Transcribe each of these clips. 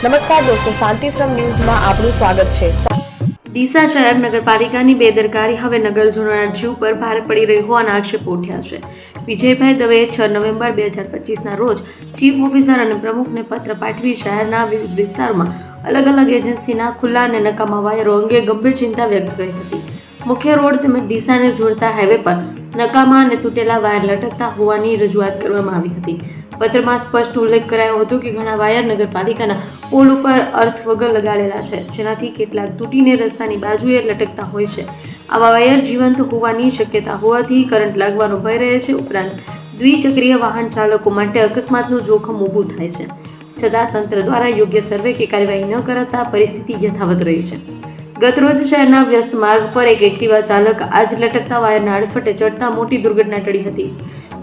નમસ્કાર દોસ્તો, શાંતિશ્રમ ન્યૂઝમાં આપનું સ્વાગત છે। ડીસા શહેર નગરપાલિકાની બેદરકારી હવે નગરજનોના જીવ પર ભારે પડી રહી હોવાના આક્ષેપો ઉઠ્યા છે। વિજયભાઈ દવેએ 6 નવેમ્બર 2025ના રોજ ચીફ ઓફિસર અને પ્રમુખને પત્ર પાઠવી શહેરના વિવિધ વિસ્તારોમાં અલગ અલગ એજન્સીના ખુલ્લા અને નકામા વાયરો અંગે ગંભીર ચિંતા વ્યક્ત કરી હતી। મુખ્ય રોડ તેમજ ડીસાને જોડતા હાઈવે પર નકામા અને તૂટેલા વાયર લટકતા હોવાની રજૂઆત કરવામાં આવી હતી। પત્રમાં સ્પષ્ટ ઉલ્લેખ કરાયો હતો કે ઘણા વાયર નગરપાલિકાના પોલ ઉપર અર્થ વગર લગાડેલા છે, જેનાથી કેટલાક તૂટીને રસ્તાની બાજુએ લટકતા હોય છે। આવા વાયર જીવંત હોવાની શક્યતા હોવાથી કરંટ લાગવાનો ભય રહે છે। ઉપરાંત દ્વિચક્રીય વાહન ચાલકો માટે અકસ્માતનું જોખમ ઊભું થાય છે, છતાં તંત્ર દ્વારા યોગ્ય સર્વે કે કાર્યવાહી ન કરાતા પરિસ્થિતિ યથાવત રહી છે। ગતરોજ શહેરના વ્યસ્ત માર્ગ પર એક એક્ટિવા ચાલક આજ લટકતા વાયરના અડફટે ચડતા મોટી દુર્ઘટના ટળી હતી।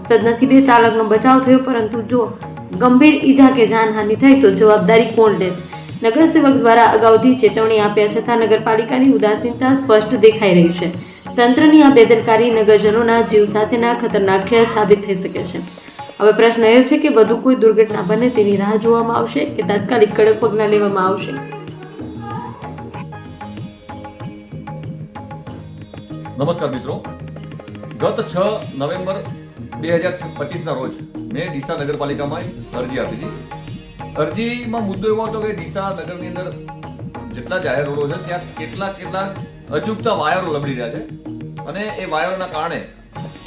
સદનસીબે ચાલકનો બચાવ થયો, પરંતુ જો ગંભીર ઈજા કે જાનહાનિ થઈ તો જવાબદારી કોણ લે? નગરસેવક દ્વારા અગાઉથી ચેતવણી આપ્યા છતાં નગરપાલિકાની ઉદાસીનતા સ્પષ્ટ દેખાઈ રહી છે। તંત્રની આ બેદરકારી નગરજનોના જીવ સાથેના ખતરનાક ખેલ સાબિત થઈ શકે છે। હવે પ્રશ્ન એ છે કે વધુ કોઈ દુર્ઘટના બને તેની રાહ જોવામાં આવશે કે તાત્કાલિક કડક પગલાં લેવામાં આવશે? નમસ્કાર મિત્રો, ગત 6 નવેમ્બર 2025ના રોજ મેં ડીસા નગરપાલિકામાં અરજી આપી હતી। અરજીમાં મુદ્દો એવો હતો કે ડીસા નગરની અંદર જેટલા જાહેર રોડો છે ત્યાં કેટલાક અજુગતા વાયરો લબડી રહ્યા છે અને એ વાયરોના કારણે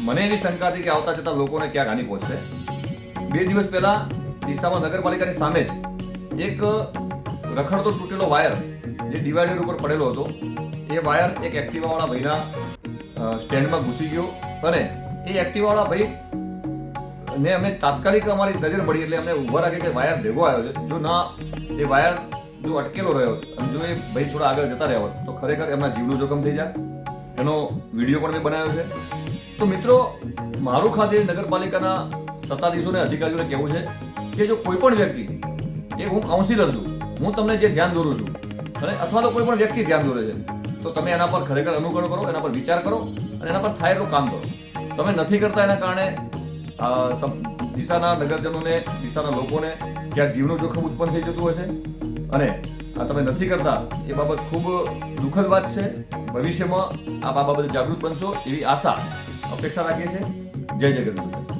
મને એવી શંકા હતી કે આવતા જતા લોકોને ક્યાંક હાનિ પહોંચશે। 2 દિવસ પહેલા ડીસામાં નગરપાલિકાની સામે જ એક રખડતો તૂટેલો વાયર જે ડિવાઈડર ઉપર પડેલો હતો, એ વાયર એક એક્ટિવાવાળા ભાઈના સ્ટેન્ડમાં ઘૂસી ગયો અને એ એક્ટિવાવાળા ભાઈ ને અમે તાત્કાલિક અમારી નજર પડી એટલે અમને ઊભા રાખી કે વાયર ભેગો આવ્યો છે। જો ના એ વાયર જો અટકેલો રહ્યો અને જો એ ભાઈ થોડા આગળ જતા રહ્યા હોત તો ખરેખર એમના જીવનું જોખમ થઈ જાય। એનો વિડીયો પણ મેં બનાવ્યો છે। તો મિત્રો, મારું ખાસ એ નગરપાલિકાના સત્તાધીશોને અધિકારીઓને કહેવું છે કે જો કોઈ પણ વ્યક્તિ, એ હું કાઉન્સિલર છું, હું તમને જે ધ્યાન દોરું છું અને અથવા તો કોઈ પણ વ્યક્તિ ધ્યાન દોરે છે તો તમે એના પર ખરેખર અનુકરણ કરો, એના પર વિચાર કરો અને એના પર થાય એટલું કામ કરો। તમે નથી કરતા, એના કારણે ડીસાના નગરજનોને, ડીસાના લોકોને ક્યાંક જીવનું જોખમ ઉત્પન્ન થઈ જતું હોય છે અને આ તમે નથી કરતા એ બાબત ખૂબ દુઃખદ વાત છે। ભવિષ્યમાં આ બાબતે જાગૃત બનશો એવી આશા, અપેક્ષા રાખીએ છીએ। જય જગન્નાથ।